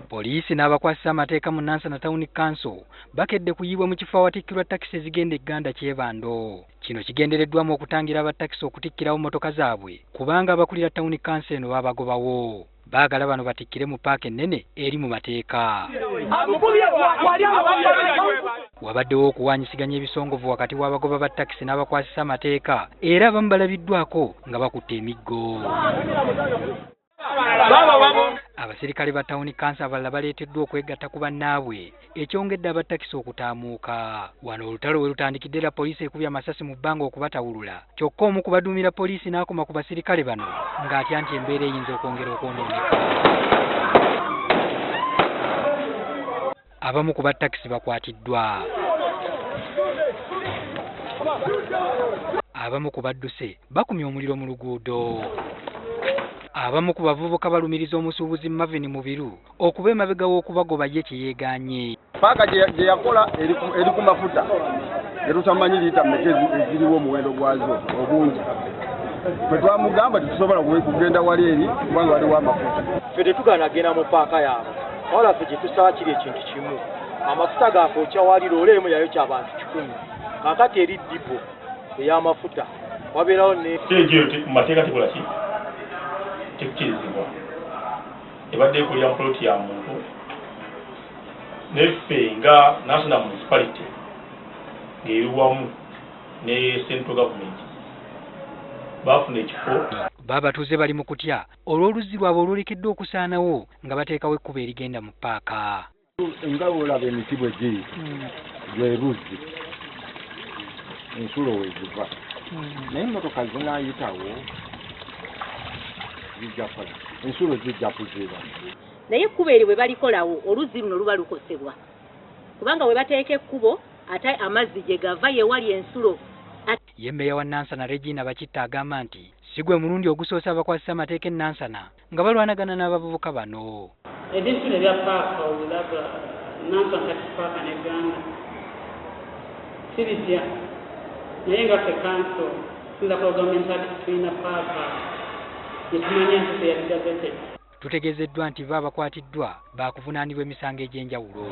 Poliisi n'abakwasisa amateeka mu Nansana Town Council bakedde kuyiibwa mu kifo awatikkirwa takisi ezigenda e Gganda Kyebando. Kino kigendereddwamu okutangira abatakisi okutikkirawo mmotoka zaabwe kubanga abakulira Town Council eno babagobawo. Baagala bano batikkire mu paaka ennene eri mu mateeka. Wabaddewo okuwanyisiganya ebisongovu wakati w'abagoba ba takisi n'abakwasisa amateeka era abamu balabiddwako nga bakutte emiggo. Abasirikale ba Town Council abalala baleeteddwa okwegatta ku bannaabwe ekyongedde abatakisi okutaamuuka. Wano olutalo we lutandikidde era poliisi ekubye amasasi mu bbanga okubatawulula. Kyokka omu ku baduumira poliisi n'akoma ku basirikale bano ng'atya nti embeera eyinza okwongera okwonooneka. Abamu ku batakisi bakwatiddwa. Abamu ku badduse bakumye omuliro mu luguudo. Abamu ku bavubuka balumiriza omusuubuzi Marvin Mubiru okuba emabega w'okubagoba ye kye yeegaanye. Paaka gye yakola eri ku mafuta erutamanyi liita mmeka eziriwo omuwendo gwazo obungi. Bwe twamugamba tetusobola kugenda wali eri kubanga waliwo amafuta. Ffe tetugaana agenda mu paaka yaabwe. Wala ffe gye tusaba kiri ekintu kimu. Amafuta gaakokya wali loole emu yayo ky'abantu 10. Kaakati eri ddipo ey'amafuta wabeerawo ne kyegyo mu mateeka tekola ki tekukirizibwa ebadde ekolera mpoloti ya muntu neffe nga national municipality ng'eri wamu ne central government baafuna ekifo. Baabatuuze bali mu kutya olw'oluzzi lwabwe olwolekeddwa okusaanawo nga bateekawo ekkubo erigenda mu paaka. Nga olaba emiti bwe giri lwe luzzi ensulo weziva naye emmotoka zinaayitawo zijja kola ensulo zijja kuziba. Naye ekkubo eryo bwe balikolawo oluzzi luno luba lukosebwa kubanga we bateeka ekkubo ate amazzi gye gava ye wali ensulo. Ye mmeeya wa Nansana Regina Bakitta agamba nti si gwe mulundi ogusoose abakwasisa amateeka e Nansana nga balwanagana n'abavubuka bano. Ebintu ebya paaka olaba Nansana Taxi Paaka ne Gganda sibijja naye nga ffe kanso tuza ku gavumenti ati tulina paaka yetumanya nti teyali. Tutegeezeddwa nti bo abakwatiddwa baakuvunaanibwa emisango egy'enjawulo.